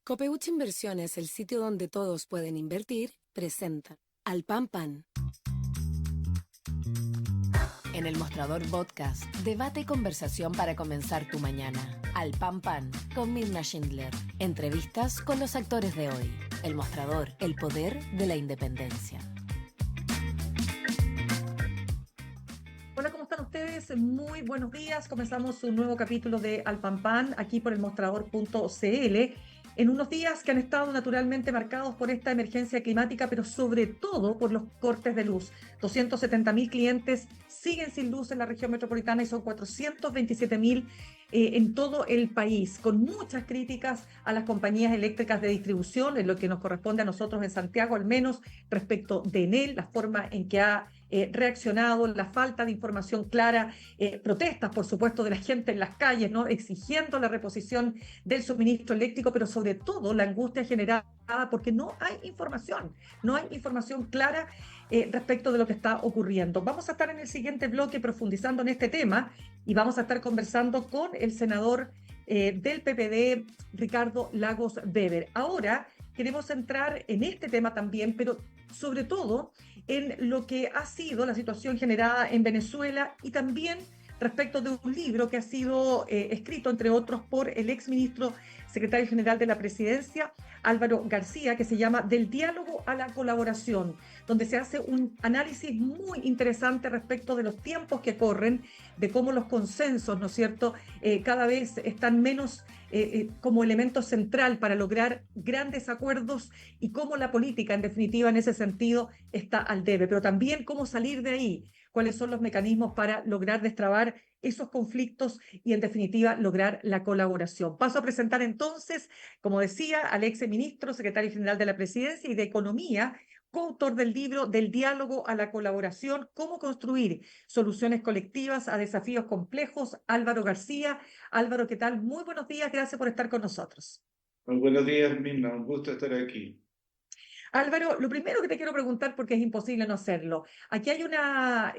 Copeuch Inversiones, el sitio donde todos pueden invertir, presenta Al Pan Pan. En el Mostrador Podcast, debate y conversación para comenzar tu mañana. Al Pan Pan, con Mirna Schindler. Entrevistas con los actores de hoy. El Mostrador, el poder de la independencia. Hola, ¿cómo están ustedes? Muy buenos días. Comenzamos un nuevo capítulo de Al Pan Pan, aquí por el mostrador.cl, en unos días que han estado naturalmente marcados por esta emergencia climática, pero sobre todo por los cortes de luz. 270.000 clientes siguen sin luz en la región metropolitana y son 427.000 en todo el país, con muchas críticas a las compañías eléctricas de distribución, en lo que nos corresponde a nosotros en Santiago, al menos respecto de Enel, la forma en que ha reaccionado, la falta de información clara, protestas, por supuesto, de la gente en las calles, ¿no? Exigiendo la reposición del suministro eléctrico, pero sobre todo la angustia generada porque no hay información clara respecto de lo que está ocurriendo. Vamos a estar en el siguiente bloque profundizando en este tema y vamos a estar conversando con el senador del PPD, Ricardo Lagos Weber. Ahora queremos entrar en este tema también, pero sobre todo en lo que ha sido la situación generada en Venezuela y también respecto de un libro que ha sido escrito, entre otros, por el exministro secretario general de la Presidencia, Álvaro García, que se llama Del diálogo a la colaboración, donde se hace un análisis muy interesante respecto de los tiempos que corren, de cómo los consensos, ¿no es cierto?, cada vez están menos como elemento central para lograr grandes acuerdos y cómo la política, en definitiva, en ese sentido, está al debe, pero también cómo salir de ahí, cuáles son los mecanismos para lograr destrabar esos conflictos y, en definitiva, lograr la colaboración. Paso a presentar entonces, como decía, al exministro, secretario general de la Presidencia y de Economía, coautor del libro Del diálogo a la colaboración, cómo construir soluciones colectivas a desafíos complejos, Álvaro García. Álvaro, ¿qué tal? Muy buenos días, gracias por estar con nosotros. Muy buenos días, Mirna, un gusto estar aquí. Álvaro, lo primero que te quiero preguntar, porque es imposible no hacerlo, aquí hay una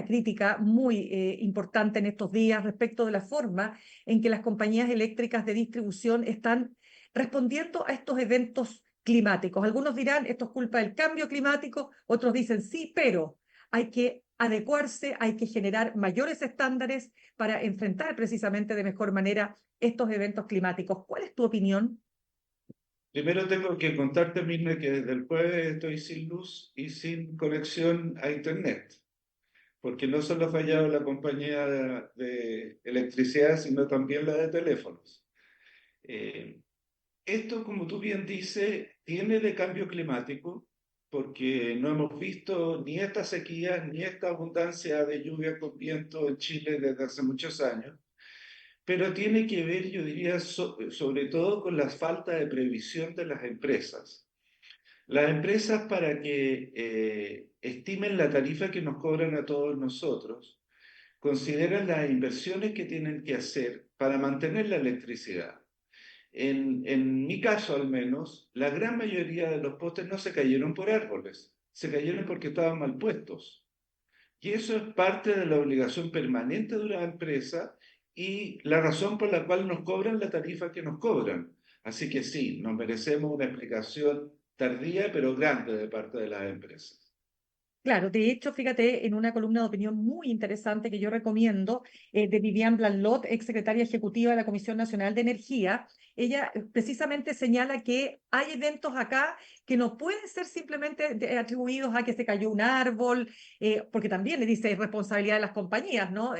crítica muy importante en estos días respecto de la forma en que las compañías eléctricas de distribución están respondiendo a estos eventos climáticos. Algunos dirán, esto es culpa del cambio climático, otros dicen sí, pero hay que adecuarse, hay que generar mayores estándares para enfrentar precisamente de mejor manera estos eventos climáticos. ¿Cuál es tu opinión? Primero tengo que contarte, Mirna, que desde el jueves estoy sin luz y sin conexión a Internet, porque no solo ha fallado la compañía de electricidad, sino también la de teléfonos. Eh, Esto, como tú bien dices, tiene de cambio climático, porque no hemos visto ni esta sequía ni esta abundancia de lluvia con viento en Chile desde hace muchos años. Pero tiene que ver, yo diría, sobre todo con la falta de previsión de las empresas. Las empresas, para que estimen la tarifa que nos cobran a todos nosotros, consideran las inversiones que tienen que hacer para mantener la electricidad. En mi caso, al menos, la gran mayoría de los postes no se cayeron por árboles, se cayeron porque estaban mal puestos. Y eso es parte de la obligación permanente de una empresa y la razón por la cual nos cobran la tarifa que nos cobran. Así que sí, nos merecemos una explicación tardía pero grande de parte de las empresas. Claro, de hecho, fíjate, en una columna de opinión muy interesante que yo recomiendo, de Viviane Blanlot, ex secretaria ejecutiva de la Comisión Nacional de Energía, ella precisamente señala que hay eventos acá que no pueden ser simplemente atribuidos a que se cayó un árbol, porque también le dice es responsabilidad de las compañías, ¿no?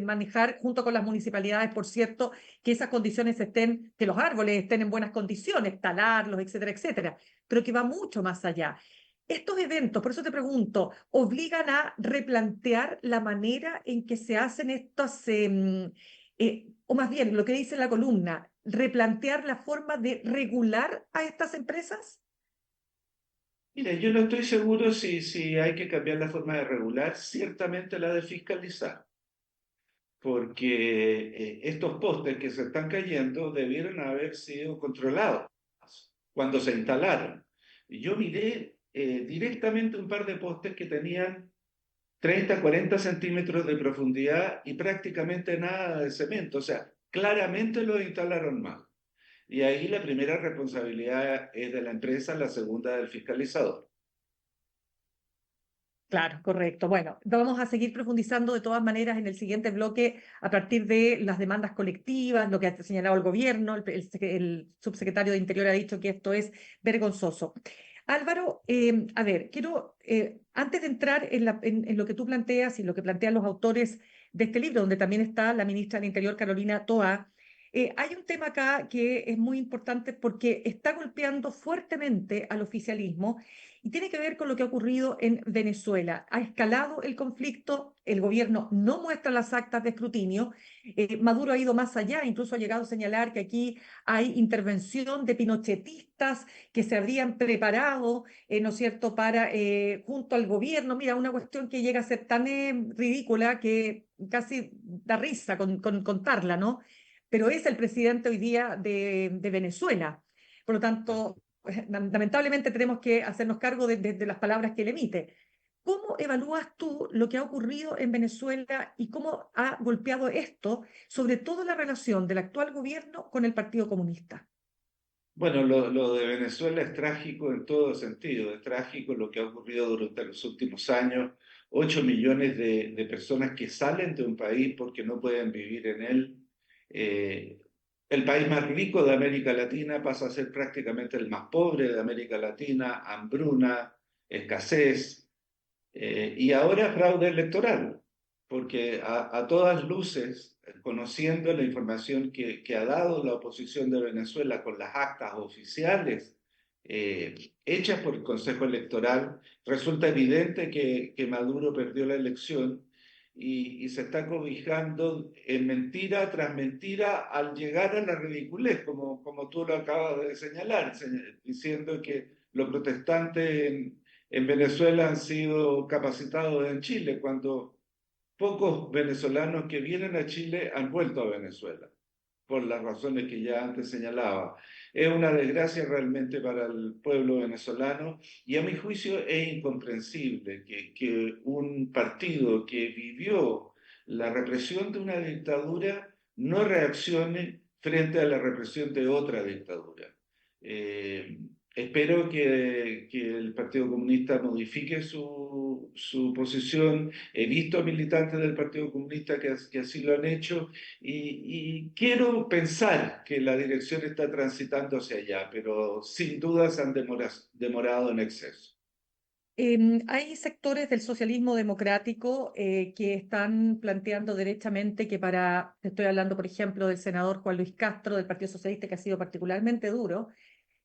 Manejar junto con las municipalidades, por cierto, que esas condiciones estén, que los árboles estén en buenas condiciones, talarlos, etcétera, etcétera, pero que va mucho más allá. Estos eventos, por eso te pregunto, obligan a replantear la manera en que se hacen estas, o más bien lo que dice la columna, replantear la forma de regular a estas empresas. Mira, yo no estoy seguro si hay que cambiar la forma de regular, ciertamente la de fiscalizar, porque estos postes que se están cayendo debieron haber sido controlados cuando se instalaron. Y yo miré directamente un par de postes que tenían 30, 40 centímetros de profundidad y prácticamente nada de cemento. O sea, claramente lo instalaron mal. Y ahí la primera responsabilidad es de la empresa, la segunda del fiscalizador. Claro, correcto. Bueno, vamos a seguir profundizando de todas maneras en el siguiente bloque a partir de las demandas colectivas, lo que ha señalado el gobierno, el subsecretario de Interior ha dicho que esto es vergonzoso. Álvaro, a ver, quiero, antes de entrar en lo que tú planteas y lo que plantean los autores de este libro, donde también está la ministra del Interior, Carolina Toá, hay un tema acá que es muy importante porque está golpeando fuertemente al oficialismo y tiene que ver con lo que ha ocurrido en Venezuela. Ha escalado el conflicto, el gobierno no muestra las actas de escrutinio, Maduro ha ido más allá, incluso ha llegado a señalar que aquí hay intervención de pinochetistas que se habrían preparado, ¿no es cierto?, para, junto al gobierno. Mira, una cuestión que llega a ser tan ridícula que casi da risa contarla, ¿no? Pero es el presidente hoy día de Venezuela. Por lo tanto, lamentablemente tenemos que hacernos cargo de las palabras que él emite. ¿Cómo evalúas tú lo que ha ocurrido en Venezuela y cómo ha golpeado esto, sobre todo la relación del actual gobierno con el Partido Comunista? Bueno, lo de Venezuela es trágico en todo sentido. Es trágico lo que ha ocurrido durante los últimos años. 8 millones de personas que salen de un país porque no pueden vivir en él. Eh, el país más rico de América Latina pasa a ser prácticamente el más pobre de América Latina, hambruna, escasez. Y ahora fraude electoral, porque a todas luces, conociendo la información que ha dado la oposición de Venezuela con las actas oficiales hechas por el Consejo Electoral, resulta evidente que Maduro perdió la elección y se está cobijando en mentira tras mentira al llegar a la ridiculez, como tú lo acabas de señalar, diciendo que los protestantes en Venezuela han sido capacitados en Chile, cuando pocos venezolanos que vienen a Chile han vuelto a Venezuela, por las razones que ya antes señalaba. Es una desgracia realmente para el pueblo venezolano y a mi juicio es incomprensible que un partido que vivió la represión de una dictadura no reaccione frente a la represión de otra dictadura. Eh, Espero que el Partido Comunista modifique su posición. He visto a militantes del Partido Comunista que así lo han hecho y quiero pensar que la dirección está transitando hacia allá, pero sin duda se han demorado en exceso. Hay sectores del socialismo democrático que están planteando derechamente que para, estoy hablando por ejemplo del senador Juan Luis Castro del Partido Socialista, que ha sido particularmente duro,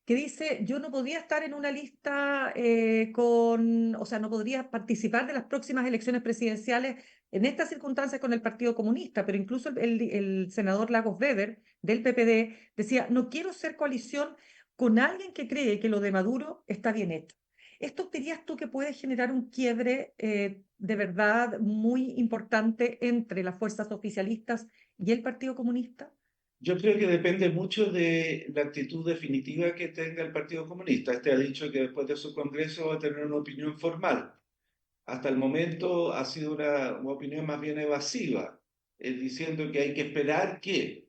que dice, yo no podía estar en una lista o sea, no podría participar de las próximas elecciones presidenciales en estas circunstancias con el Partido Comunista, pero incluso el senador Lagos Weber del PPD decía, no quiero ser coalición con alguien que cree que lo de Maduro está bien hecho. ¿Esto dirías tú que puede generar un quiebre de verdad muy importante entre las fuerzas oficialistas y el Partido Comunista? Yo creo que depende mucho de la actitud definitiva que tenga el Partido Comunista. Este ha dicho que después de su congreso va a tener una opinión formal. Hasta el momento ha sido una opinión más bien evasiva, diciendo que hay que esperar que,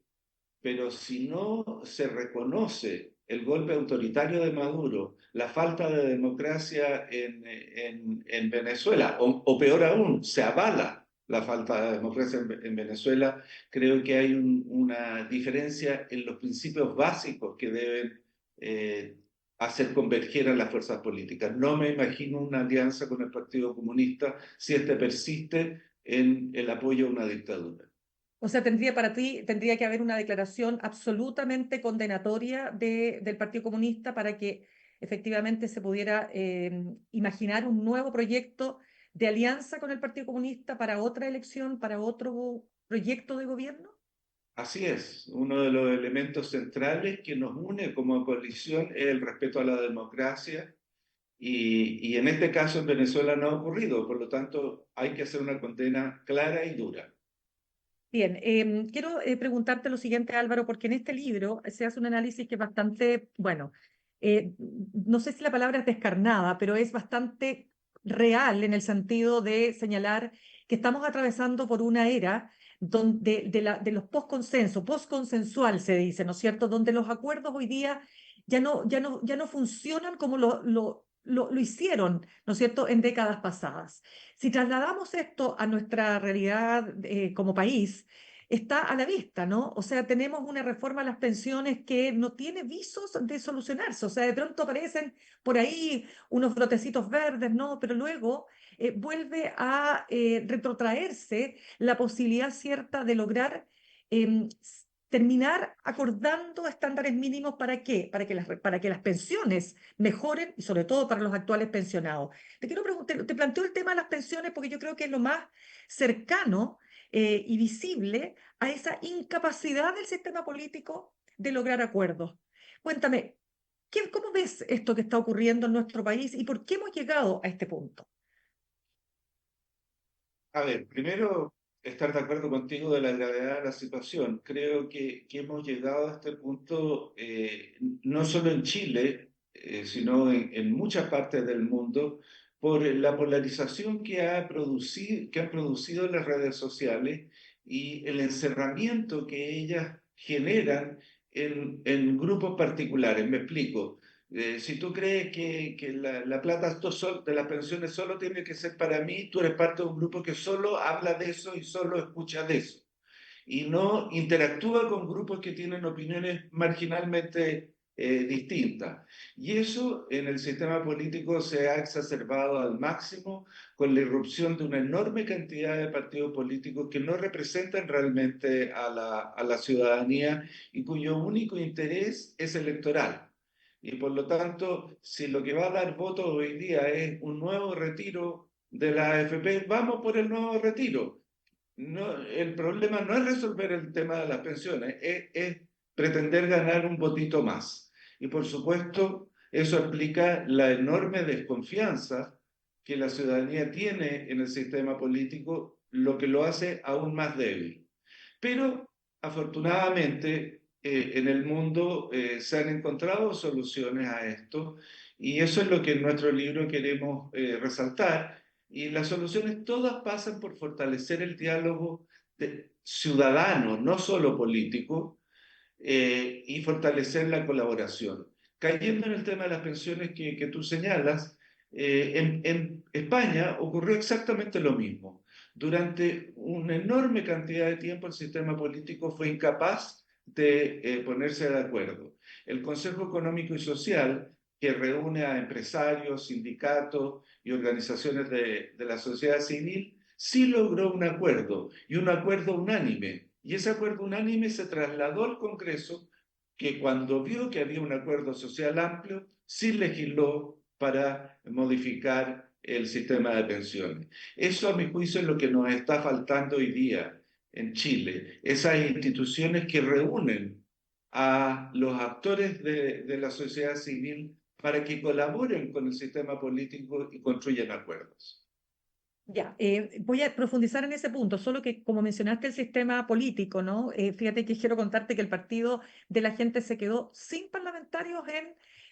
pero si no se reconoce el golpe autoritario de Maduro, la falta de democracia en Venezuela, o peor aún, se avala la falta de democracia en Venezuela, creo que hay una diferencia en los principios básicos que deben hacer converger a las fuerzas políticas. No me imagino una alianza con el Partido Comunista si este persiste en el apoyo a una dictadura. O sea, para ti tendría que haber una declaración absolutamente condenatoria del Partido Comunista para que efectivamente se pudiera imaginar un nuevo proyecto de alianza con el Partido Comunista para otra elección, para otro proyecto de gobierno. Así es, uno de los elementos centrales que nos une como coalición es el respeto a la democracia y en este caso en Venezuela no ha ocurrido, por lo tanto hay que hacer una condena clara y dura. Bien, quiero preguntarte lo siguiente, Álvaro, porque en este libro se hace un análisis que es bastante, bueno, no sé si la palabra es descarnada, pero es bastante real en el sentido de señalar que estamos atravesando por una era donde, de los postconsensual se dice, ¿no es cierto? Donde los acuerdos hoy día ya no funcionan como lo hicieron, ¿no es cierto?, en décadas pasadas. Si trasladamos esto a nuestra realidad como país, está a la vista, ¿no? O sea, tenemos una reforma a las pensiones que no tiene visos de solucionarse. O sea, de pronto aparecen por ahí unos brotecitos verdes, ¿no? Pero luego vuelve a retrotraerse la posibilidad cierta de lograr em, terminar acordando estándares mínimos. ¿Para qué? Para que las pensiones mejoren y sobre todo para los actuales pensionados. Te quiero preguntar, te planteo el tema de las pensiones porque yo creo que es lo más cercano y visible a esa incapacidad del sistema político de lograr acuerdos. Cuéntame, ¿cómo ves esto que está ocurriendo en nuestro país y por qué hemos llegado a este punto? A ver, primero, estar de acuerdo contigo de la gravedad de la situación. Creo que hemos llegado a este punto no solo en Chile, sino en muchas partes del mundo, por la polarización que han producido las redes sociales y el encerramiento que ellas generan en grupos particulares. Me explico. Si tú crees que la plata de las pensiones solo tiene que ser para mí, tú eres parte de un grupo que solo habla de eso y solo escucha de eso. Y no interactúa con grupos que tienen opiniones marginalmente distintas. Y eso en el sistema político se ha exacerbado al máximo con la irrupción de una enorme cantidad de partidos políticos que no representan realmente a la ciudadanía y cuyo único interés es electoral. Y por lo tanto, si lo que va a dar votos hoy día es un nuevo retiro de la AFP, vamos por el nuevo retiro. No, el problema no es resolver el tema de las pensiones, es pretender ganar un votito más. Y por supuesto, eso explica la enorme desconfianza que la ciudadanía tiene en el sistema político, lo que lo hace aún más débil. Pero afortunadamente en el mundo se han encontrado soluciones a esto y eso es lo que en nuestro libro queremos resaltar. Y las soluciones todas pasan por fortalecer el diálogo ciudadano, no solo político, y fortalecer la colaboración. Cayendo en el tema de las pensiones que tú señalas, en España ocurrió exactamente lo mismo. Durante una enorme cantidad de tiempo el sistema político fue incapaz de ponerse de acuerdo. El Consejo Económico y Social, que reúne a empresarios, sindicatos y organizaciones de la sociedad civil, sí logró un acuerdo, y un acuerdo unánime. Y ese acuerdo unánime se trasladó al Congreso, que cuando vio que había un acuerdo social amplio, sí legisló para modificar el sistema de pensiones. Eso, a mi juicio, es lo que nos está faltando hoy día en Chile. Esas instituciones que reúnen a los actores de la sociedad civil para que colaboren con el sistema político y construyan acuerdos. Ya, voy a profundizar en ese punto, solo que como mencionaste el sistema político, ¿no? Fíjate que quiero contarte que el Partido de la Gente se quedó sin parlamentarios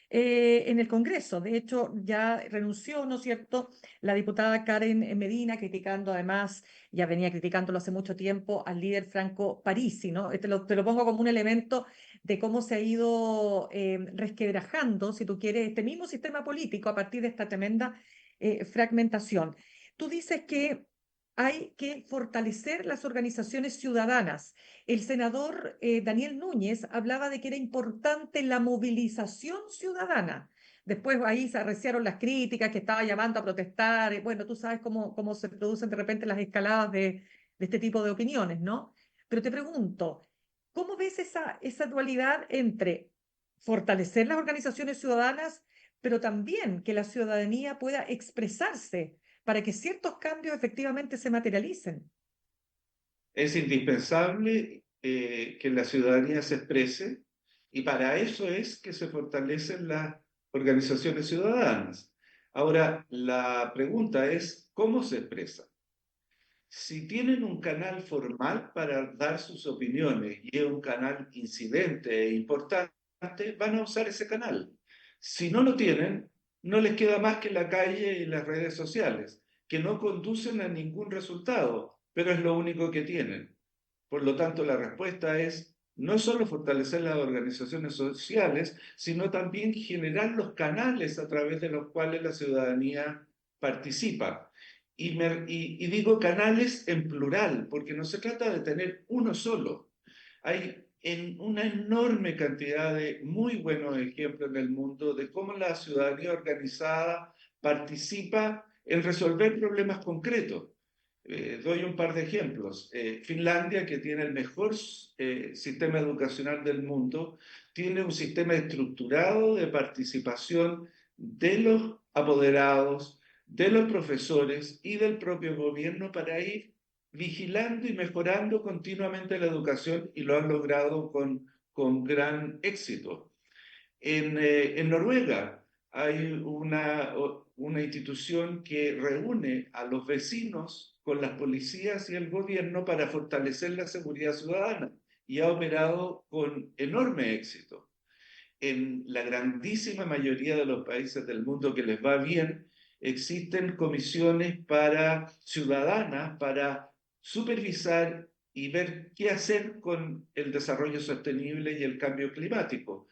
en el Congreso. De hecho, ya renunció, ¿no es cierto?, la diputada Karen Medina, criticando además, ya venía criticándolo hace mucho tiempo, al líder Franco Parisi, ¿no? Te lo pongo como un elemento de cómo se ha ido resquebrajando, si tú quieres, este mismo sistema político a partir de esta tremenda fragmentación. Tú dices que hay que fortalecer las organizaciones ciudadanas. El senador Daniel Núñez hablaba de que era importante la movilización ciudadana. Después ahí se arreciaron las críticas, que estaba llamando a protestar. Bueno, tú sabes cómo se producen de repente las escaladas de este tipo de opiniones, ¿no? Pero te pregunto, ¿cómo ves esa dualidad entre fortalecer las organizaciones ciudadanas, pero también que la ciudadanía pueda expresarse para que ciertos cambios efectivamente se materialicen? Es indispensable que la ciudadanía se exprese y para eso es que se fortalecen las organizaciones ciudadanas. Ahora, la pregunta es, ¿cómo se expresa? Si tienen un canal formal para dar sus opiniones y es un canal incidente e importante, van a usar ese canal. Si no lo tienen, no les queda más que la calle y las redes sociales, que no conducen a ningún resultado, pero es lo único que tienen. Por lo tanto, la respuesta es no solo fortalecer las organizaciones sociales, sino también generar los canales a través de los cuales la ciudadanía participa. Y digo canales en plural, porque no se trata de tener uno solo. Hay una enorme cantidad de muy buenos ejemplos en el mundo de cómo la ciudadanía organizada participa en resolver problemas concretos. Doy un par de ejemplos. Finlandia, que tiene el mejor sistema educacional del mundo, tiene un sistema estructurado de participación de los apoderados, de los profesores y del propio gobierno para ir vigilando y mejorando continuamente la educación, y lo han logrado con gran éxito. En Noruega hay una institución que reúne a los vecinos con las policías y el gobierno para fortalecer la seguridad ciudadana, y ha operado con enorme éxito. En la grandísima mayoría de los países del mundo que les va bien, existen comisiones ciudadanas para supervisar y ver qué hacer con el desarrollo sostenible y el cambio climático.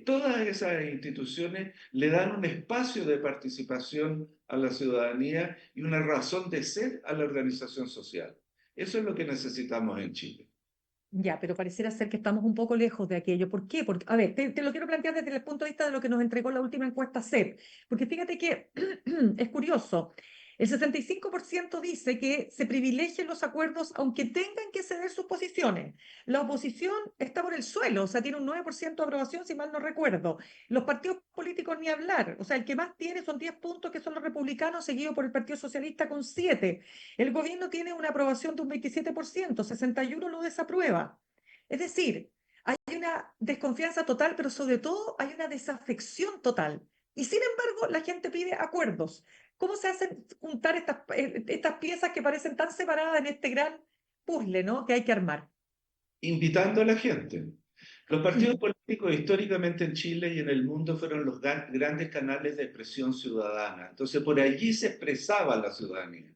Todas esas instituciones le dan un espacio de participación a la ciudadanía y una razón de ser a la organización social. Eso es lo que necesitamos en Chile. Ya, pero pareciera ser que estamos un poco lejos de aquello. ¿Por qué? Porque, a ver, te lo quiero plantear desde el punto de vista de lo que nos entregó la última encuesta CEP, porque fíjate que es curioso. El 65% dice que se privilegien los acuerdos aunque tengan que ceder sus posiciones. La oposición está por el suelo, o sea, tiene un 9% de aprobación, si mal no recuerdo. Los partidos políticos ni hablar, o sea, el que más tiene son 10 puntos, que son los republicanos, seguido por el Partido Socialista con 7. El gobierno tiene una aprobación de un 27%, 61% lo desaprueba. Es decir, hay una desconfianza total, pero sobre todo hay una desafección total. Y sin embargo, la gente pide acuerdos. ¿Cómo se hacen juntar estas piezas que parecen tan separadas en este gran puzzle, ¿no?, que hay que armar? Invitando a la gente. Los partidos políticos históricamente en Chile y en el mundo fueron los grandes canales de expresión ciudadana. Entonces, por allí se expresaba la ciudadanía.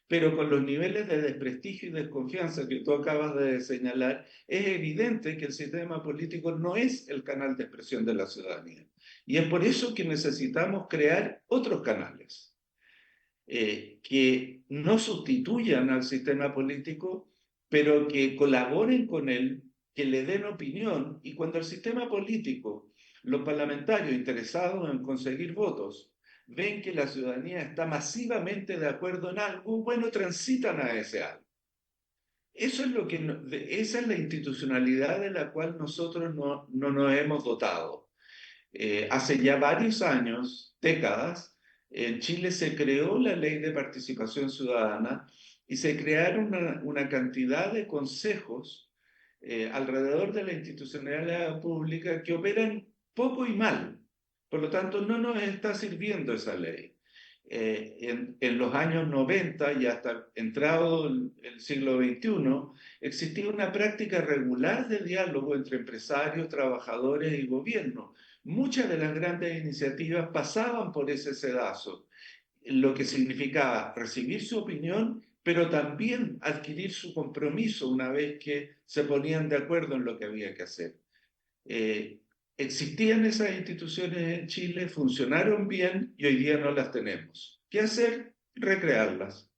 Pero con los niveles de desprestigio y desconfianza que tú acabas de señalar, es evidente que el sistema político no es el canal de expresión de la ciudadanía. Y es por eso que necesitamos crear otros canales que no sustituyan al sistema político, pero que colaboren con él, que le den opinión. Y cuando el sistema político, los parlamentarios interesados en conseguir votos, ven que la ciudadanía está masivamente de acuerdo en algo, bueno, transitan a ese algo. Eso es esa es la institucionalidad de la cual nosotros no nos hemos dotado. Hace ya varios años, décadas, en Chile se creó la Ley de Participación Ciudadana y se crearon una cantidad de consejos alrededor de la institucionalidad pública que operan poco y mal. Por lo tanto, no nos está sirviendo esa ley. En los años 90 y hasta entrado el siglo XXI, existía una práctica regular de diálogo entre empresarios, trabajadores y gobierno. Muchas de las grandes iniciativas pasaban por ese sedazo, lo que significaba recibir su opinión, pero también adquirir su compromiso una vez que se ponían de acuerdo en lo que había que hacer. Existían esas instituciones en Chile, funcionaron bien y hoy día no las tenemos. ¿Qué hacer? Recrearlas.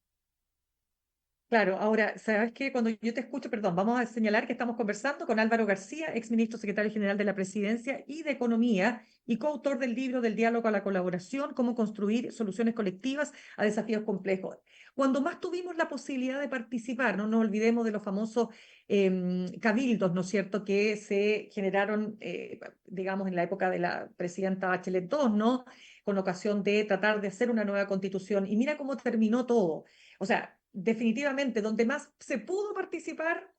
Claro, ahora, ¿sabes qué? Cuando yo te escucho, perdón, vamos a señalar que estamos conversando con Álvaro García, exministro secretario general de la Presidencia y de Economía y coautor del libro del diálogo a la colaboración, cómo construir soluciones colectivas a desafíos complejos. Cuando más tuvimos la posibilidad de participar, no nos olvidemos de los famosos cabildos, ¿no es cierto?, que se generaron, digamos, en la época de la presidenta Bachelet II, ¿no?, con ocasión de tratar de hacer una nueva constitución. Y mira cómo terminó todo. O sea, definitivamente, donde más se pudo participar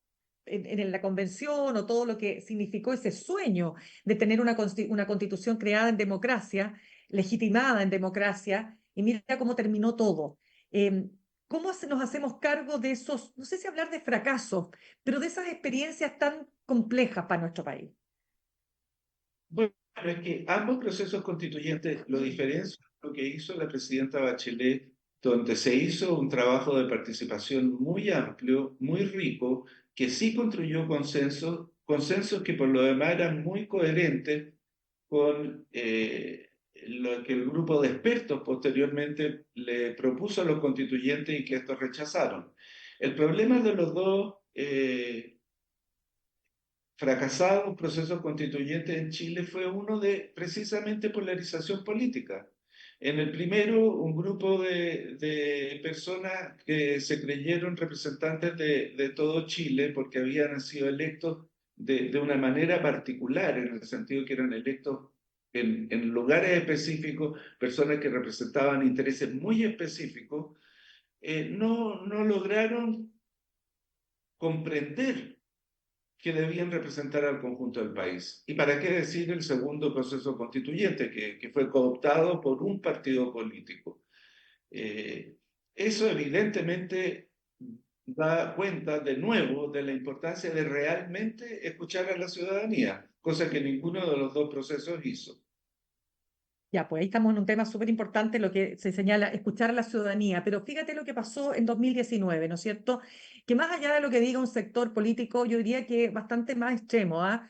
en la convención o todo lo que significó ese sueño de tener una constitución creada en democracia, legitimada en democracia, y mira cómo terminó todo. ¿Cómo nos hacemos cargo de esos, no sé si hablar de fracasos, pero de esas experiencias tan complejas para nuestro país? Bueno, es que ambos procesos constituyentes, lo diferencia lo que hizo la presidenta Bachelet donde se hizo un trabajo de participación muy amplio, muy rico, que sí construyó consensos que por lo demás eran muy coherentes con lo que el grupo de expertos posteriormente le propuso a los constituyentes y que estos rechazaron. El problema de los dos fracasados procesos constituyentes en Chile fue uno de precisamente polarización política. En el primero, un grupo de personas que se creyeron representantes de todo Chile porque habían sido electos de una manera particular, en el sentido que eran electos en lugares específicos, personas que representaban intereses muy específicos, no lograron comprender que debían representar al conjunto del país. ¿Y para qué decir el segundo proceso constituyente, que fue cooptado por un partido político? Eso evidentemente da cuenta de nuevo de la importancia de realmente escuchar a la ciudadanía, cosa que ninguno de los dos procesos hizo. Ya, pues ahí estamos en un tema súper importante, lo que se señala, escuchar a la ciudadanía. Pero fíjate lo que pasó en 2019, ¿no es cierto? Que más allá de lo que diga un sector político, yo diría que bastante más extremo, ¿ah?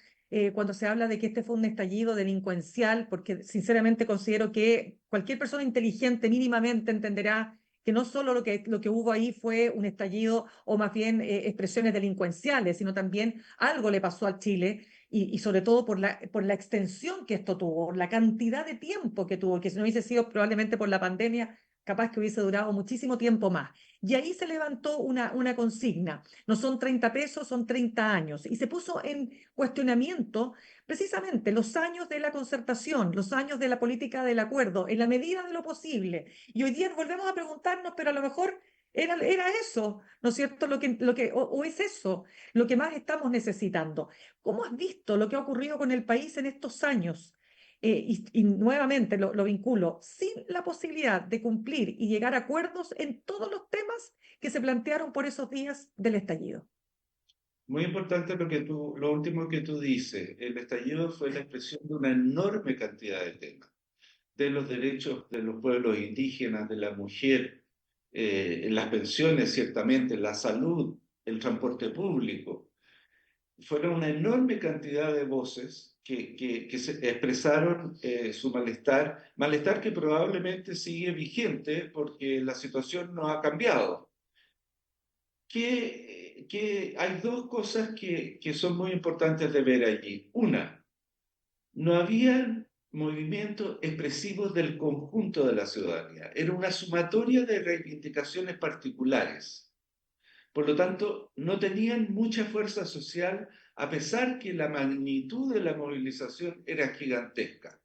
Cuando se habla de que este fue un estallido delincuencial, porque sinceramente considero que cualquier persona inteligente mínimamente entenderá que no solo lo que hubo ahí fue un estallido o más bien expresiones delincuenciales, sino también algo le pasó a Chile y sobre todo por la extensión que esto tuvo, la cantidad de tiempo que tuvo, que si no hubiese sido probablemente por la pandemia, capaz que hubiese durado muchísimo tiempo más. Y ahí se levantó una consigna, no son 30 pesos, son 30 años. Y se puso en cuestionamiento precisamente los años de la concertación, los años de la política del acuerdo, en la medida de lo posible. Y hoy día volvemos a preguntarnos, pero a lo mejor era eso, ¿no es cierto? O es eso lo que más estamos necesitando. ¿Cómo has visto lo que ha ocurrido con el país en estos años? Y nuevamente lo vinculo, sin la posibilidad de cumplir y llegar a acuerdos en todos los temas que se plantearon por esos días del estallido. Muy importante lo último que tú dices. El estallido fue la expresión de una enorme cantidad de temas, de los derechos de los pueblos indígenas, de la mujer, las pensiones, ciertamente, la salud, el transporte público. Fueron una enorme cantidad de voces que se expresaron su malestar que probablemente sigue vigente porque la situación no ha cambiado. Que hay dos cosas que son muy importantes de ver allí. Una, no había movimientos expresivos del conjunto de la ciudadanía. Era una sumatoria de reivindicaciones particulares. Por lo tanto, no tenían mucha fuerza social, a pesar que la magnitud de la movilización era gigantesca.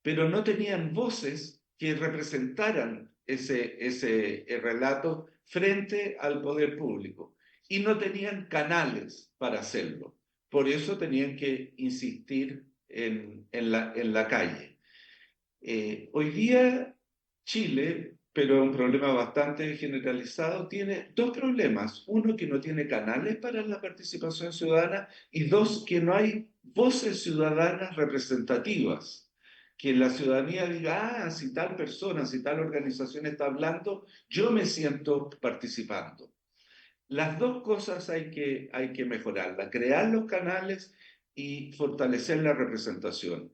Pero no tenían voces que representaran ese relato frente al poder público. Y no tenían canales para hacerlo. Por eso tenían que insistir en la calle. Hoy día Chile, pero es un problema bastante generalizado, tiene dos problemas. Uno, que no tiene canales para la participación ciudadana, y dos, que no hay voces ciudadanas representativas. Que la ciudadanía diga, si tal persona, si tal organización está hablando, yo me siento participando. Las dos cosas hay que mejorarlas, crear los canales y fortalecer la representación.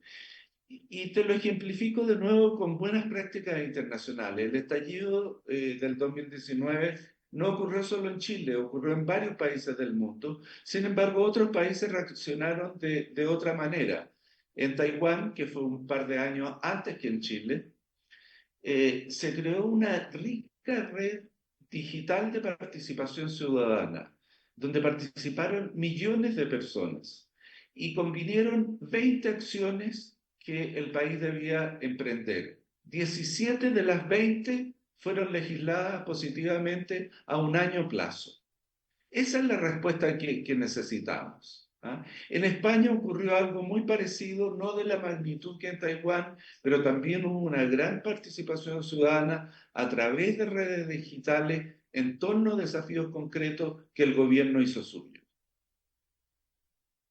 Y te lo ejemplifico de nuevo con buenas prácticas internacionales. El estallido del 2019 no ocurrió solo en Chile, ocurrió en varios países del mundo. Sin embargo, otros países reaccionaron de otra manera. En Taiwán, que fue un par de años antes que en Chile, se creó una rica red digital de participación ciudadana, donde participaron millones de personas y convinieron 20 acciones que el país debía emprender. 17 de las 20 fueron legisladas positivamente a un año plazo. Esa es la respuesta que necesitamos. ¿Ah? En España ocurrió algo muy parecido, no de la magnitud que en Taiwán, pero también hubo una gran participación ciudadana a través de redes digitales en torno a desafíos concretos que el gobierno hizo suyo.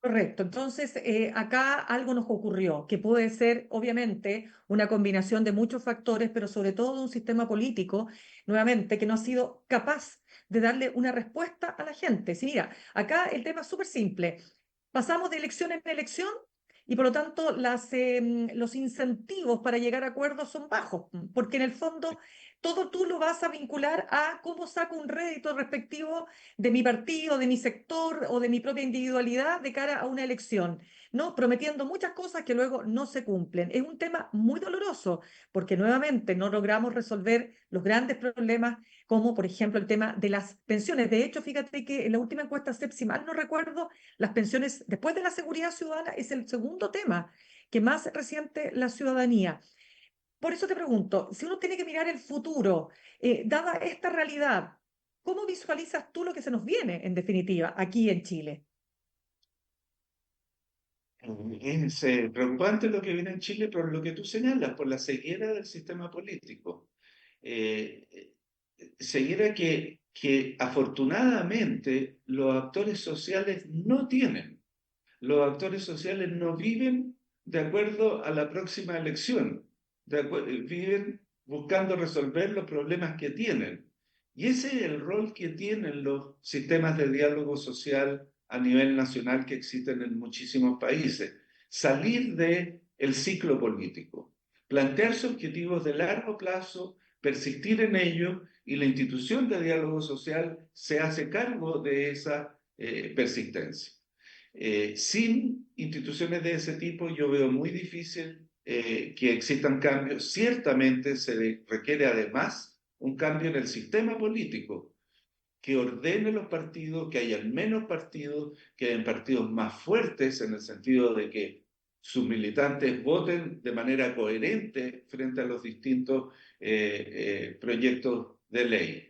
Correcto. Entonces, acá algo nos ocurrió, que puede ser, obviamente, una combinación de muchos factores, pero sobre todo de un sistema político, nuevamente, que no ha sido capaz de darle una respuesta a la gente. Sí, mira, acá el tema es súper simple. Pasamos de elección en elección y por lo tanto los incentivos para llegar a acuerdos son bajos, porque en el fondo todo tú lo vas a vincular a cómo saco un rédito respectivo de mi partido, de mi sector o de mi propia individualidad de cara a una elección, ¿no? Prometiendo muchas cosas que luego no se cumplen. Es un tema muy doloroso porque nuevamente no logramos resolver los grandes problemas como por ejemplo el tema de las pensiones. De hecho, fíjate que en la última encuesta CEP, si mal no recuerdo, las pensiones después de la seguridad ciudadana es el segundo tema que más resiente la ciudadanía. Por eso te pregunto, si uno tiene que mirar el futuro, dada esta realidad, ¿cómo visualizas tú lo que se nos viene, en definitiva, aquí en Chile? Es preocupante lo que viene en Chile por lo que tú señalas, por la ceguera del sistema político. Eh, Ceguera que afortunadamente los actores sociales no tienen. Los actores sociales no viven de acuerdo a la próxima elección, viven buscando resolver los problemas que tienen. Y ese es el rol que tienen los sistemas de diálogo social a nivel nacional que existen en muchísimos países. Salir del ciclo político, plantearse objetivos de largo plazo, persistir en ello, y la institución de diálogo social se hace cargo de esa persistencia. Sin instituciones de ese tipo yo veo muy difícil que existan cambios. Ciertamente se requiere además un cambio en el sistema político que ordene los partidos, que haya menos partidos, que hayan partidos más fuertes en el sentido de que sus militantes voten de manera coherente frente a los distintos proyectos de ley.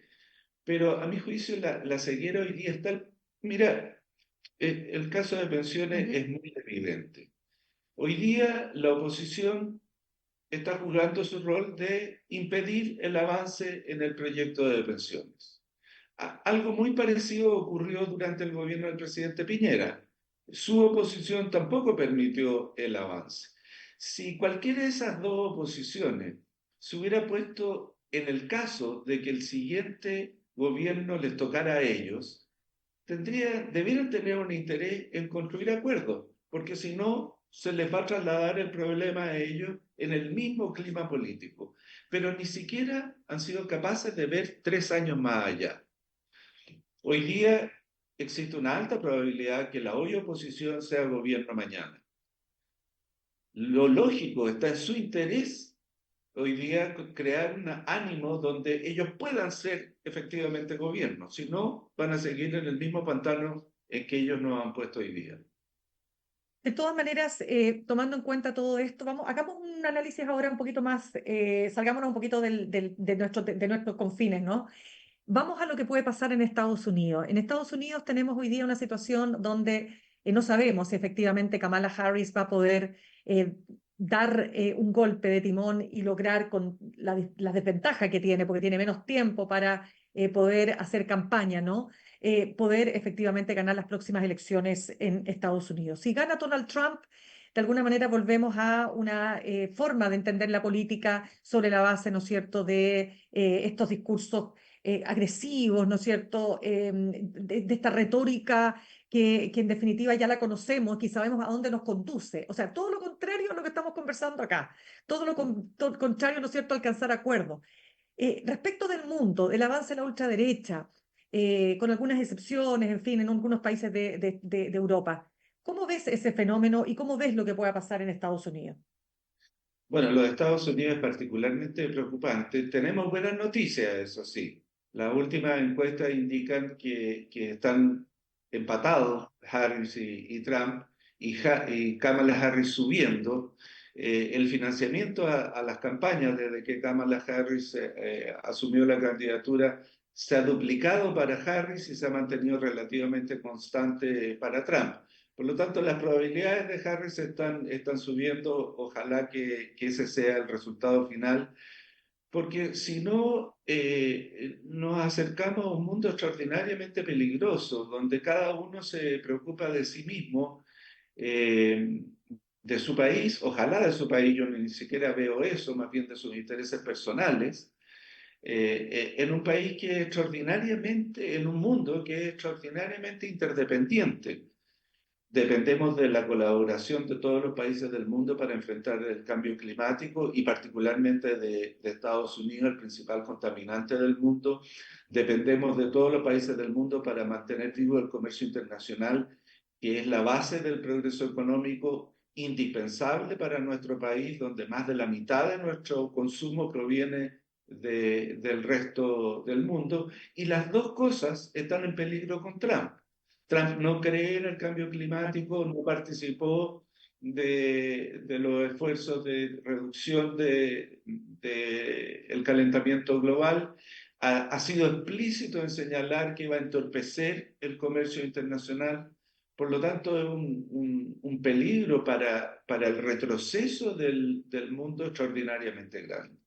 Pero a mi juicio la ceguera hoy día está... Mira, el caso de pensiones Ujú. es muy evidente. Hoy día la oposición está jugando su rol de impedir el avance en el proyecto de pensiones. Algo muy parecido ocurrió durante el gobierno del presidente Piñera. Su oposición tampoco permitió el avance. Si cualquiera de esas dos oposiciones se hubiera puesto en el caso de que el siguiente gobierno les tocara a ellos, debieran tener un interés en construir acuerdos, porque si no, se les va a trasladar el problema a ellos en el mismo clima político. Pero ni siquiera han sido capaces de ver 3 años más allá. Hoy día existe una alta probabilidad que la hoy oposición sea gobierno mañana. Lo lógico está en su interés hoy día crear un ánimo donde ellos puedan ser efectivamente gobierno. Si no, van a seguir en el mismo pantano en que ellos nos han puesto hoy día. De todas maneras, tomando en cuenta todo esto, hagamos un análisis ahora un poquito más, salgámonos un poquito de nuestros confines, ¿no? Vamos a lo que puede pasar en Estados Unidos. En Estados Unidos tenemos hoy día una situación donde no sabemos si efectivamente Kamala Harris va a poder dar un golpe de timón y lograr con la desventaja que tiene, porque tiene menos tiempo para poder hacer campaña, ¿no? Poder efectivamente ganar las próximas elecciones en Estados Unidos. Si gana Donald Trump, de alguna manera volvemos a una forma de entender la política sobre la base, ¿no es cierto?, de estos discursos agresivos, ¿no es cierto?, de esta retórica que en definitiva ya la conocemos y sabemos a dónde nos conduce. O sea, todo lo contrario a lo que estamos conversando acá, todo lo contrario, ¿no es cierto?, alcanzar acuerdos. Respecto del mundo, del avance de la ultraderecha, con algunas excepciones, en fin, en algunos países de Europa, ¿cómo ves ese fenómeno y cómo ves lo que pueda pasar en Estados Unidos? Bueno, los Estados Unidos es particularmente preocupante. Tenemos buenas noticias, eso sí. Las últimas encuestas indican que están empatados Harris y Trump, y Kamala Harris subiendo. El financiamiento a las campañas desde que Kamala Harris asumió la candidatura se ha duplicado para Harris y se ha mantenido relativamente constante para Trump. Por lo tanto, las probabilidades de Harris están subiendo. Ojalá que ese sea el resultado final, porque si no, nos acercamos a un mundo extraordinariamente peligroso, donde cada uno se preocupa de sí mismo eh, de su país, ojalá de su país, yo ni siquiera veo eso, más bien de sus intereses personales, en un país que es extraordinariamente, en un mundo que es extraordinariamente interdependiente. Dependemos de la colaboración de todos los países del mundo para enfrentar el cambio climático y particularmente de Estados Unidos, el principal contaminante del mundo. Dependemos de todos los países del mundo para mantener vivo el comercio internacional, que es la base del progreso económico indispensable para nuestro país, donde más de la mitad de nuestro consumo proviene del resto del mundo. Y las dos cosas están en peligro con Trump. Trump no cree en el cambio climático, no participó de los esfuerzos de reducción el calentamiento global, ha sido explícito en señalar que iba a entorpecer el comercio internacional, por lo tanto es un peligro para el retroceso del mundo extraordinariamente grande.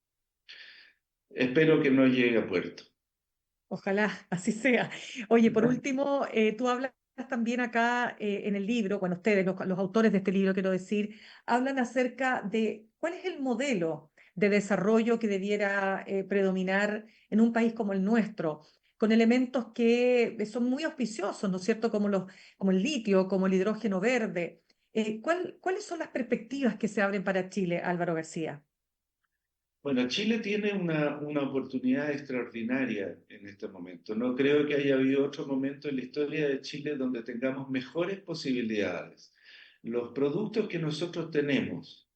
Espero que no llegue a puerto. Ojalá así sea. Oye, por último, tú hablas también acá en el libro, bueno, ustedes, los autores de este libro, quiero decir, hablan acerca de cuál es el modelo de desarrollo que debiera predominar en un país como el nuestro, con elementos que son muy auspiciosos, ¿no es cierto? Como el litio, como el hidrógeno verde. ¿Cuáles son las perspectivas que se abren para Chile, Álvaro García? Bueno, Chile tiene una oportunidad extraordinaria en este momento. No creo que haya habido otro momento en la historia de Chile donde tengamos mejores posibilidades. Los productos que nosotros tenemos,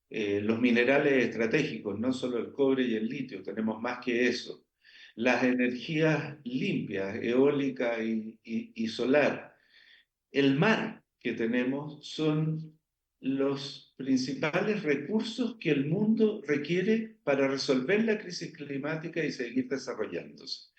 los minerales estratégicos, no solo el cobre y el litio, tenemos más que eso. Las energías limpias, eólica y solar, el mar que tenemos son los principales recursos que el mundo requiere para resolver la crisis climática y seguir desarrollándose.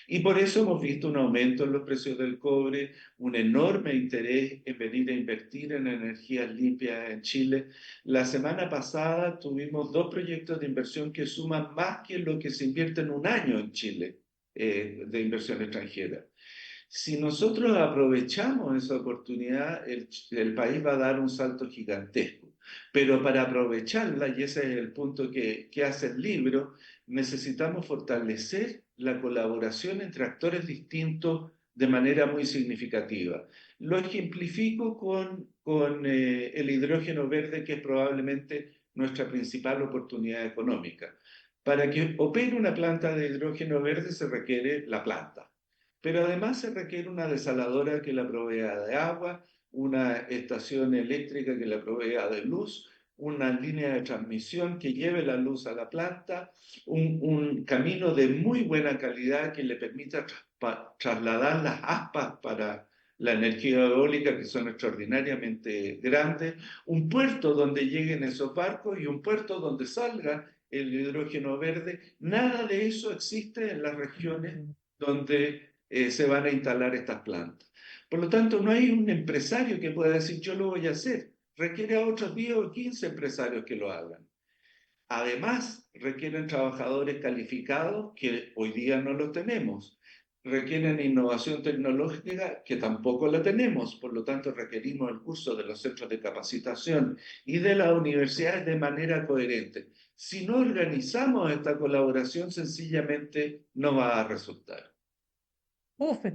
Y por eso hemos visto un aumento en los precios del cobre, un enorme interés en venir a invertir en energías limpias en Chile. La semana pasada tuvimos 2 proyectos de inversión que suman más que lo que se invierte en un año en Chile de inversión extranjera. Si nosotros aprovechamos esa oportunidad, el país va a dar un salto gigantesco. Pero para aprovecharla, y ese es el punto que hace el libro, necesitamos fortalecer la colaboración entre actores distintos de manera muy significativa. Lo ejemplifico con el hidrógeno verde, que es probablemente nuestra principal oportunidad económica. Para que opere una planta de hidrógeno verde se requiere la planta, pero además se requiere una desaladora que la provea de agua, una estación eléctrica que la provea de luz, una línea de transmisión que lleve la luz a la planta, un camino de muy buena calidad que le permita trasladar las aspas para la energía eólica, que son extraordinariamente grandes, un puerto donde lleguen esos barcos y un puerto donde salga el hidrógeno verde. Nada de eso existe en las regiones donde se van a instalar estas plantas. Por lo tanto, no hay un empresario que pueda decir yo lo voy a hacer. Requiere a otros 10 o 15 empresarios que lo hagan. Además, requieren trabajadores calificados que hoy día no los tenemos. Requieren innovación tecnológica que tampoco la tenemos. Por lo tanto, requerimos el curso de los centros de capacitación y de las universidades de manera coherente. Si no organizamos esta colaboración, sencillamente no va a resultar.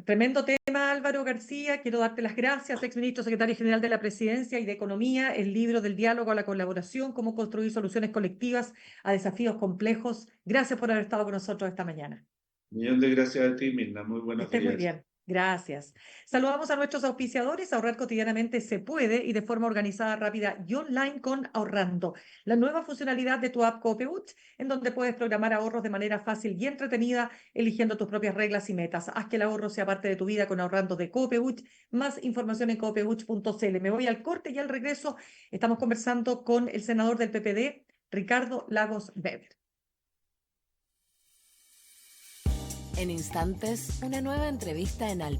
Tremendo tema, Álvaro García. Quiero darte las gracias, exministro secretario general de la Presidencia y de Economía, el libro del diálogo a la colaboración, cómo construir soluciones colectivas a desafíos complejos. Gracias por haber estado con nosotros esta mañana. Millón de gracias a ti, Mirna. Muy Que buenos estés muy días. bien. Gracias. Saludamos a nuestros auspiciadores. Ahorrar cotidianamente se puede y de forma organizada, rápida y online con Ahorrando, la nueva funcionalidad de tu app Copeuch, en donde puedes programar ahorros de manera fácil y entretenida, eligiendo tus propias reglas y metas. Haz que el ahorro sea parte de tu vida con Ahorrando de Copeuch. Más información en copeuch.cl. Me voy al corte y al regreso estamos conversando con el senador del PPD, Ricardo Lagos Weber. En instantes, una nueva entrevista en Al